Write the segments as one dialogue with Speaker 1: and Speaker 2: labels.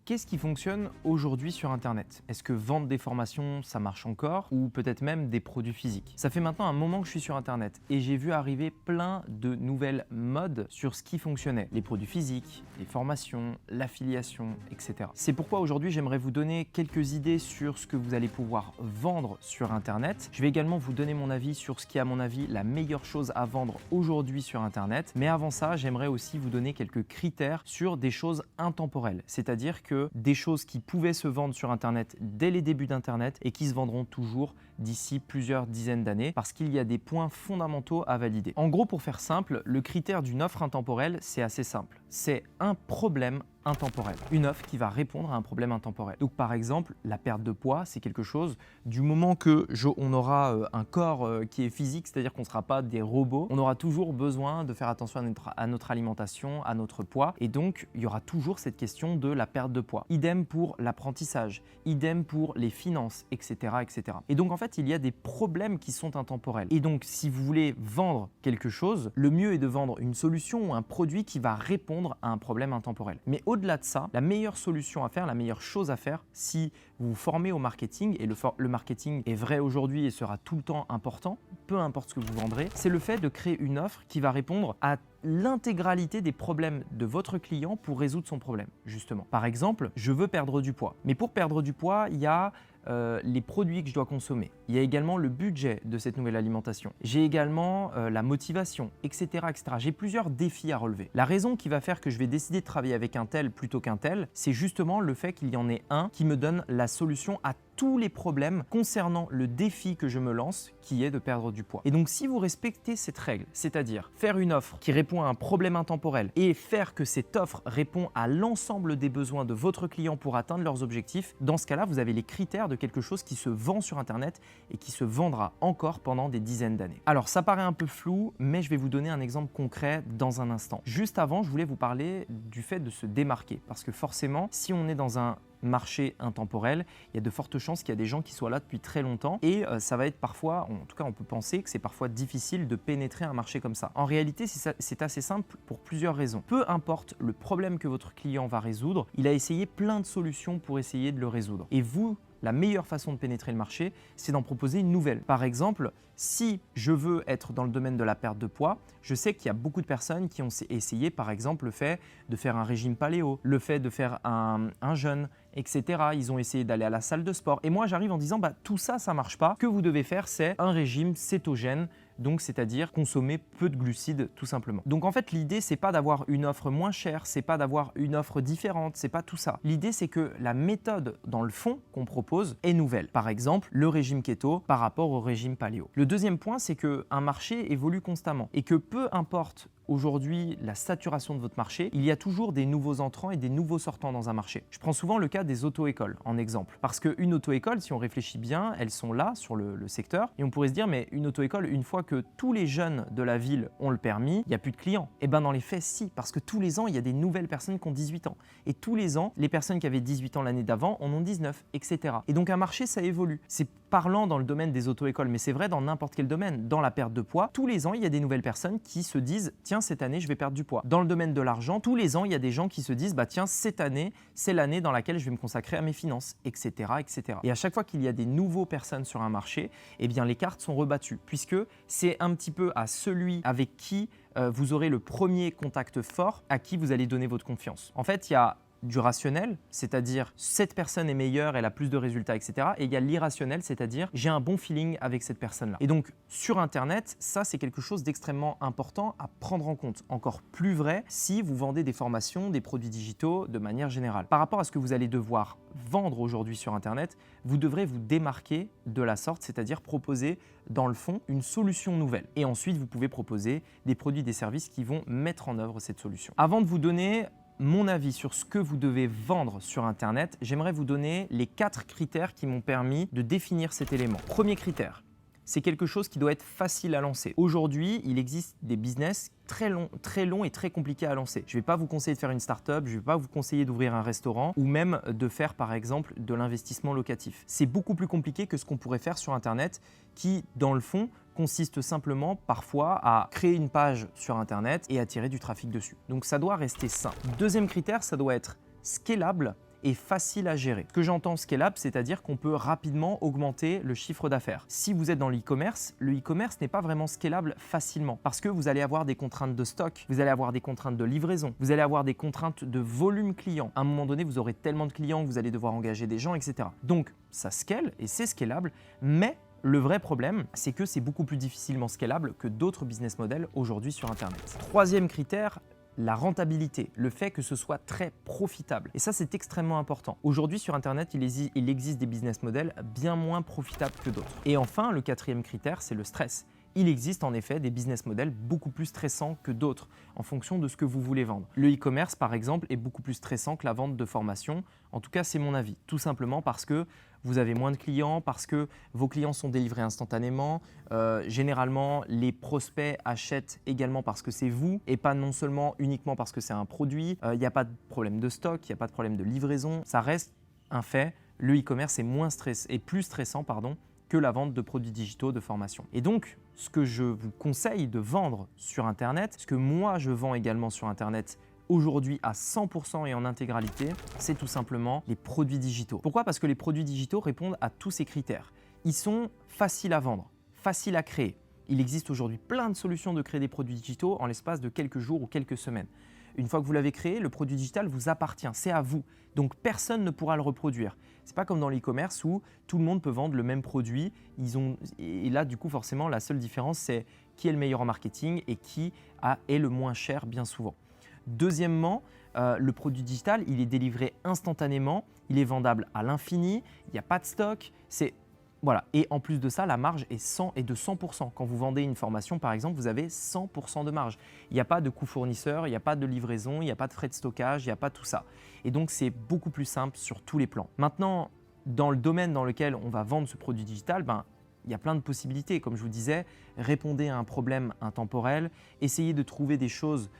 Speaker 1: Qu'est-ce qui fonctionne aujourd'hui sur Internet? Est-ce que vendre des formations, ça marche encore? Ou peut-être même des produits physiques? Ça fait maintenant un moment que je suis sur Internet et j'ai vu arriver plein de nouvelles modes sur ce qui fonctionnait. Les produits physiques, les formations, l'affiliation, etc. C'est pourquoi aujourd'hui, j'aimerais vous donner quelques idées sur ce que vous allez pouvoir vendre sur Internet. Je vais également vous donner mon avis sur ce qui est à mon avis la meilleure chose à vendre aujourd'hui sur Internet. Mais avant ça, j'aimerais aussi vous donner quelques critères sur des choses intemporelles. C'est-à-dire que des choses qui pouvaient se vendre sur Internet dès les débuts d'Internet et qui se vendront toujours d'ici plusieurs dizaines d'années parce qu'il y a des points fondamentaux à valider. En gros, pour faire simple, le critère d'une offre intemporelle, c'est assez simple. C'est un problème intemporel. Une offre qui va répondre à un problème intemporel. Donc par exemple, la perte de poids, c'est quelque chose, du moment que on aura un corps qui est physique, c'est-à-dire qu'on ne sera pas des robots, on aura toujours besoin de faire attention à notre alimentation, à notre poids, et donc il y aura toujours cette question de la perte de poids. Idem pour l'apprentissage, idem pour les finances, etc., etc. Et donc en fait, il y a des problèmes qui sont intemporels. Et donc si vous voulez vendre quelque chose, le mieux est de vendre une solution ou un produit qui va répondre à un problème intemporel. Mais au-delà de ça, la meilleure solution à faire, la meilleure chose à faire, si vous vous formez au marketing, et le marketing est vrai aujourd'hui et sera tout le temps important, peu importe ce que vous vendrez, c'est le fait de créer une offre qui va répondre à l'intégralité des problèmes de votre client pour résoudre son problème, justement. Par exemple, je veux perdre du poids. Mais pour perdre du poids, il y a les produits que je dois consommer. Il y a également le budget de cette nouvelle alimentation. J'ai également la motivation, etc., etc. J'ai plusieurs défis à relever. La raison qui va faire que je vais décider de travailler avec un tel plutôt qu'un tel, c'est justement le fait qu'il y en ait un qui me donne la solution à tous les problèmes concernant le défi que je me lance, qui est de perdre du poids. Et donc, si vous respectez cette règle, c'est-à-dire faire une offre qui répond à un problème intemporel et faire que cette offre répond à l'ensemble des besoins de votre client pour atteindre leurs objectifs, dans ce cas-là, vous avez les critères de quelque chose qui se vend sur Internet et qui se vendra encore pendant des dizaines d'années. Alors, ça paraît un peu flou, mais je vais vous donner un exemple concret dans un instant. Juste avant, je voulais vous parler du fait de se démarquer, parce que forcément, si on est dans un marché intemporel, il y a de fortes chances qu'il y a des gens qui soient là depuis très longtemps et ça va être parfois, en tout cas on peut penser que c'est parfois difficile de pénétrer un marché comme ça. En réalité, c'est assez simple pour plusieurs raisons. Peu importe le problème que votre client va résoudre, il a essayé plein de solutions pour essayer de le résoudre. Et vous, la meilleure façon de pénétrer le marché, c'est d'en proposer une nouvelle. Par exemple, si je veux être dans le domaine de la perte de poids, je sais qu'il y a beaucoup de personnes qui ont essayé, par exemple, le fait de faire un régime paléo, le fait de faire un jeûne, etc. Ils ont essayé d'aller à la salle de sport. Et moi, j'arrive en disant, tout ça, ça ne marche pas. Ce que vous devez faire, c'est un régime cétogène, donc c'est-à-dire consommer peu de glucides tout simplement. Donc en fait, l'idée, c'est pas d'avoir une offre moins chère, c'est pas d'avoir une offre différente, c'est pas tout ça. L'idée, c'est que la méthode dans le fond qu'on propose est nouvelle. Par exemple, le régime keto par rapport au régime paléo. Le deuxième point, c'est qu'un marché évolue constamment et que peu importe aujourd'hui la saturation de votre marché, il y a toujours des nouveaux entrants et des nouveaux sortants dans un marché. Je prends souvent le cas des auto-écoles en exemple. Parce qu'une auto-école, si on réfléchit bien, elles sont là sur le secteur et on pourrait se dire, mais une auto-école, une fois que tous les jeunes de la ville ont le permis, il n'y a plus de clients. Et bien dans les faits, si, parce que tous les ans, il y a des nouvelles personnes qui ont 18 ans. Et tous les ans, les personnes qui avaient 18 ans l'année d'avant en ont 19, etc. Et donc un marché, ça évolue. C'est parlant dans le domaine des auto-écoles, mais c'est vrai dans n'importe quel domaine. Dans la perte de poids, tous les ans, il y a des nouvelles personnes qui se disent, tiens, cette année, je vais perdre du poids. Dans le domaine de l'argent, tous les ans, il y a des gens qui se disent, tiens, cette année, c'est l'année dans laquelle je vais me consacrer à mes finances, etc., etc. Et à chaque fois qu'il y a des nouveaux personnes sur un marché, eh bien, les cartes sont rebattues, puisque c'est un petit peu à celui avec qui vous aurez le premier contact fort, à qui vous allez donner votre confiance. En fait, il y a du rationnel, c'est-à-dire cette personne est meilleure, elle a plus de résultats, etc. Et il y a l'irrationnel, c'est-à-dire j'ai un bon feeling avec cette personne-là. Et donc sur Internet, ça c'est quelque chose d'extrêmement important à prendre en compte. Encore plus vrai si vous vendez des formations, des produits digitaux de manière générale. Par rapport à ce que vous allez devoir vendre aujourd'hui sur Internet, vous devrez vous démarquer de la sorte, c'est-à-dire proposer dans le fond une solution nouvelle. Et ensuite, vous pouvez proposer des produits, des services qui vont mettre en œuvre cette solution. Avant de vous donner mon avis sur ce que vous devez vendre sur Internet, j'aimerais vous donner les 4 critères qui m'ont permis de définir cet élément. Premier critère, c'est quelque chose qui doit être facile à lancer. Aujourd'hui, il existe des business très longs et très compliqués à lancer. Je ne vais pas vous conseiller de faire une start-up, je ne vais pas vous conseiller d'ouvrir un restaurant ou même de faire par exemple de l'investissement locatif. C'est beaucoup plus compliqué que ce qu'on pourrait faire sur Internet qui, dans le fond, consiste simplement parfois à créer une page sur Internet et attirer du trafic dessus. Donc ça doit rester simple. Deuxième critère, ça doit être scalable et facile à gérer. Ce que j'entends scalable, c'est-à-dire qu'on peut rapidement augmenter le chiffre d'affaires. Si vous êtes dans l'e-commerce, le e-commerce n'est pas vraiment scalable facilement parce que vous allez avoir des contraintes de stock, vous allez avoir des contraintes de livraison, vous allez avoir des contraintes de volume client. À un moment donné, vous aurez tellement de clients que vous allez devoir engager des gens, etc. Donc, ça scale et c'est scalable, mais le vrai problème, c'est que c'est beaucoup plus difficilement scalable que d'autres business models aujourd'hui sur Internet. Troisième critère, la rentabilité, le fait que ce soit très profitable. Et ça, c'est extrêmement important. Aujourd'hui, sur Internet, il existe des business models bien moins profitables que d'autres. Et enfin, le quatrième critère, c'est le stress. Il existe en effet des business models beaucoup plus stressants que d'autres en fonction de ce que vous voulez vendre. Le e-commerce, par exemple, est beaucoup plus stressant que la vente de formation. En tout cas, c'est mon avis. Tout simplement parce que vous avez moins de clients, parce que vos clients sont délivrés instantanément. Généralement, les prospects achètent également parce que c'est vous et pas non seulement uniquement parce que c'est un produit. Il n'y a pas de problème de stock, il n'y a pas de problème de livraison. Ça reste un fait. Le e-commerce est plus stressant, que la vente de produits digitaux de formation. Et donc, ce que je vous conseille de vendre sur Internet, ce que moi je vends également sur Internet aujourd'hui à 100% et en intégralité, c'est tout simplement les produits digitaux. Pourquoi? Parce que les produits digitaux répondent à tous ces critères. Ils sont faciles à vendre, faciles à créer. Il existe aujourd'hui plein de solutions de créer des produits digitaux en l'espace de quelques jours ou quelques semaines. Une fois que vous l'avez créé, le produit digital vous appartient, c'est à vous. Donc personne ne pourra le reproduire. C'est pas comme dans l'e-commerce où tout le monde peut vendre le même produit. Et là, du coup, forcément, la seule différence, c'est qui est le meilleur en marketing et qui est le moins cher bien souvent. Deuxièmement, le produit digital, il est délivré instantanément, il est vendable à l'infini, il n'y a pas de stock. Voilà. Et en plus de ça, la marge est de 100%. Quand vous vendez une formation, par exemple, vous avez 100% de marge. Il n'y a pas de coût fournisseur, il n'y a pas de livraison, il n'y a pas de frais de stockage, il n'y a pas tout ça. Et donc, c'est beaucoup plus simple sur tous les plans. Maintenant, dans le domaine dans lequel on va vendre ce produit digital, il y a plein de possibilités. Comme je vous disais, répondez à un problème intemporel, essayez de trouver des choses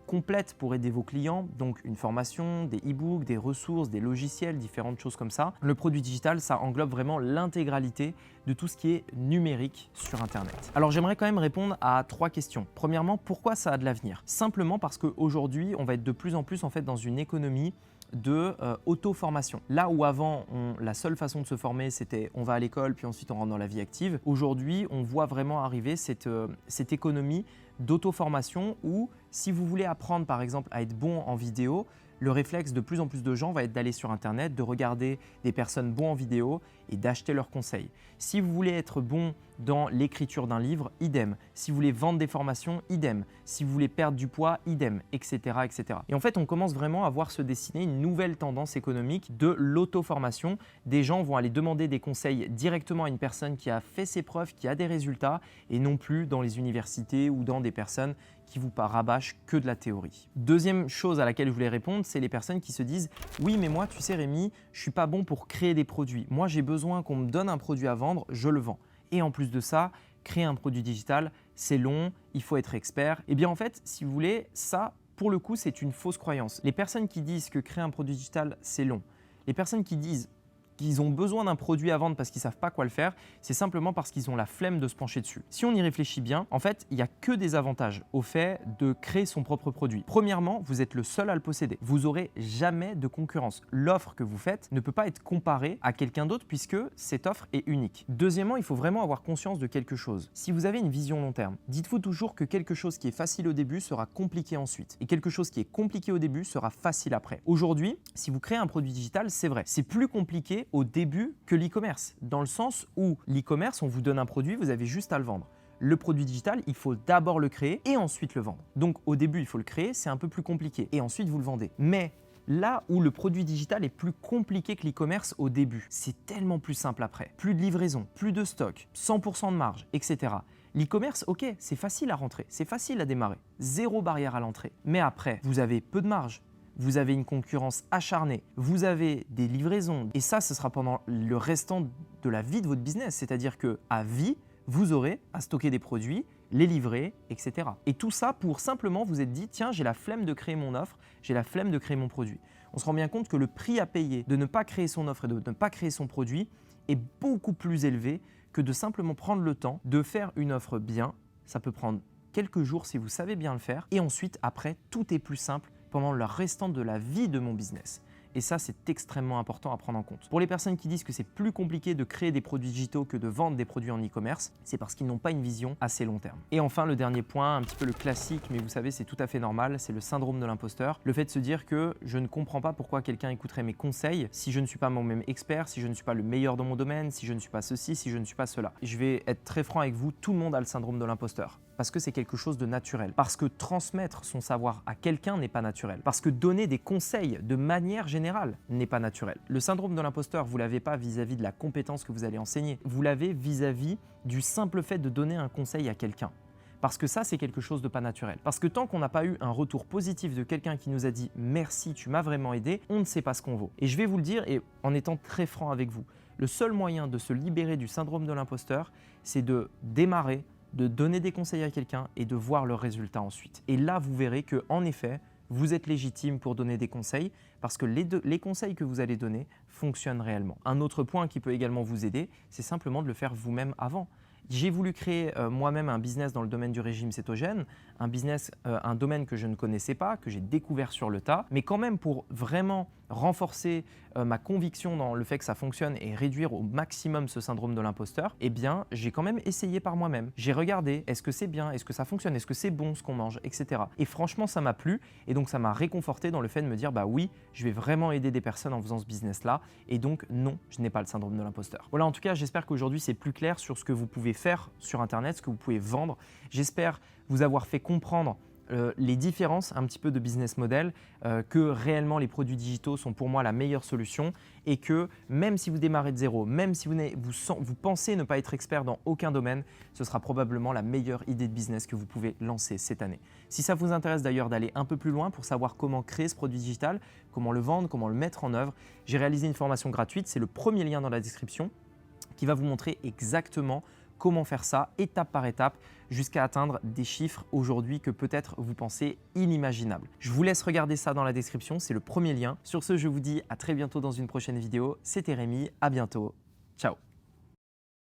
Speaker 1: complètes pour aider vos clients, donc une formation, des e-books, des ressources, des logiciels, différentes choses comme ça. Le produit digital, ça englobe vraiment l'intégralité de tout ce qui est numérique sur Internet. Alors j'aimerais quand même répondre à 3 questions. Premièrement, pourquoi ça a de l'avenir? Simplement parce qu'aujourd'hui, on va être de plus en plus dans une économie de auto-formation. Là où avant, la seule façon de se former, c'était on va à l'école, puis ensuite on rentre dans la vie active. Aujourd'hui, on voit vraiment arriver cette économie d'auto-formation où si vous voulez apprendre par exemple à être bon en vidéo, le réflexe de plus en plus de gens va être d'aller sur Internet, de regarder des personnes bons en vidéo et d'acheter leurs conseils. Si vous voulez être bon dans l'écriture d'un livre, idem. Si vous voulez vendre des formations, idem. Si vous voulez perdre du poids, idem, etc., etc. Et en fait, on commence vraiment à voir se dessiner une nouvelle tendance économique de l'auto-formation. Des gens vont aller demander des conseils directement à une personne qui a fait ses preuves, qui a des résultats, et non plus dans les universités ou dans des personnes qui vous rabâchent que de la théorie. Deuxième chose à laquelle je voulais répondre, c'est les personnes qui se disent « Oui, mais moi, tu sais Rémi, je ne suis pas bon pour créer des produits. Moi, j'ai besoin qu'on me donne un produit à vendre, je le vends. » Et en plus de ça, créer un produit digital, c'est long, il faut être expert. Eh bien en fait, si vous voulez, ça, pour le coup, c'est une fausse croyance. Les personnes qui disent que créer un produit digital, c'est long, les personnes qui disent qu'ils ont besoin d'un produit à vendre parce qu'ils ne savent pas quoi le faire, c'est simplement parce qu'ils ont la flemme de se pencher dessus. Si on y réfléchit bien, en fait, il n'y a que des avantages au fait de créer son propre produit. Premièrement, vous êtes le seul à le posséder. Vous n'aurez jamais de concurrence. L'offre que vous faites ne peut pas être comparée à quelqu'un d'autre puisque cette offre est unique. Deuxièmement, il faut vraiment avoir conscience de quelque chose. Si vous avez une vision long terme, dites-vous toujours que quelque chose qui est facile au début sera compliqué ensuite et quelque chose qui est compliqué au début sera facile après. Aujourd'hui, si vous créez un produit digital, c'est vrai, c'est plus compliqué au début que l'e-commerce, dans le sens où l'e-commerce, on vous donne un produit, vous avez juste à le vendre. Le produit digital, il faut d'abord le créer et ensuite le vendre. Donc au début, il faut le créer, c'est un peu plus compliqué et ensuite vous le vendez. Mais là où le produit digital est plus compliqué que l'e-commerce au début, c'est tellement plus simple après. Plus de livraison, plus de stock, 100% de marge, etc. L'e-commerce, ok, c'est facile à rentrer, c'est facile à démarrer, zéro barrière à l'entrée. Mais après, vous avez peu de marge. Vous avez une concurrence acharnée, vous avez des livraisons et ça, ce sera pendant le restant de la vie de votre business. C'est-à-dire qu'à vie, vous aurez à stocker des produits, les livrer, etc. Et tout ça pour simplement vous être dit, tiens, j'ai la flemme de créer mon offre, j'ai la flemme de créer mon produit. On se rend bien compte que le prix à payer de ne pas créer son offre et de ne pas créer son produit est beaucoup plus élevé que de simplement prendre le temps de faire une offre bien. Ça peut prendre quelques jours si vous savez bien le faire et ensuite, après, tout est plus simple pendant le restant de la vie de mon business. Et ça, c'est extrêmement important à prendre en compte. Pour les personnes qui disent que c'est plus compliqué de créer des produits digitaux que de vendre des produits en e-commerce, c'est parce qu'ils n'ont pas une vision assez long terme. Et enfin, le dernier point, un petit peu le classique, mais vous savez, c'est tout à fait normal, c'est le syndrome de l'imposteur. Le fait de se dire que je ne comprends pas pourquoi quelqu'un écouterait mes conseils si je ne suis pas moi-même expert, si je ne suis pas le meilleur dans mon domaine, si je ne suis pas ceci, si je ne suis pas cela. Je vais être très franc avec vous, tout le monde a le syndrome de l'imposteur. Parce que c'est quelque chose de naturel. Parce que transmettre son savoir à quelqu'un n'est pas naturel. Parce que donner des conseils de manière générale n'est pas naturel. Le syndrome de l'imposteur, vous ne l'avez pas vis-à-vis de la compétence que vous allez enseigner. Vous l'avez vis-à-vis du simple fait de donner un conseil à quelqu'un. Parce que ça, c'est quelque chose de pas naturel. Parce que tant qu'on n'a pas eu un retour positif de quelqu'un qui nous a dit « merci, tu m'as vraiment aidé », on ne sait pas ce qu'on vaut. Et je vais vous le dire, et en étant très franc avec vous, le seul moyen de se libérer du syndrome de l'imposteur, c'est de démarrer, de donner des conseils à quelqu'un et de voir le résultat ensuite. Et là, vous verrez que, en effet, vous êtes légitime pour donner des conseils parce que les conseils que vous allez donner fonctionnent réellement. Un autre point qui peut également vous aider, c'est simplement de le faire vous-même avant. J'ai voulu créer moi-même un business dans le domaine du régime cétogène, un domaine que je ne connaissais pas, que j'ai découvert sur le tas, mais quand même pour vraiment renforcer ma conviction dans le fait que ça fonctionne et réduire au maximum ce syndrome de l'imposteur, eh bien, j'ai quand même essayé par moi-même. J'ai regardé, est-ce que c'est bien, est-ce que ça fonctionne, est-ce que c'est bon ce qu'on mange, etc. Et franchement, ça m'a plu et donc ça m'a réconforté dans le fait de me dire, bah oui, je vais vraiment aider des personnes en faisant ce business-là et donc non, je n'ai pas le syndrome de l'imposteur. Voilà, en tout cas, j'espère qu'aujourd'hui, c'est plus clair sur ce que vous pouvez faire sur Internet, ce que vous pouvez vendre. J'espère vous avoir fait comprendre les différences un petit peu de business model, que réellement les produits digitaux sont pour moi la meilleure solution et que même si vous démarrez de zéro, même si vous pensez ne pas être expert dans aucun domaine, ce sera probablement la meilleure idée de business que vous pouvez lancer cette année. Si ça vous intéresse d'ailleurs d'aller un peu plus loin pour savoir comment créer ce produit digital, comment le vendre, comment le mettre en œuvre, j'ai réalisé une formation gratuite, c'est le premier lien dans la description qui va vous montrer exactement comment faire ça étape par étape jusqu'à atteindre des chiffres aujourd'hui que peut-être vous pensez inimaginables. Je vous laisse regarder ça dans la description, c'est le premier lien. Sur ce, je vous dis à très bientôt dans une prochaine vidéo. C'était Rémi, à bientôt. Ciao.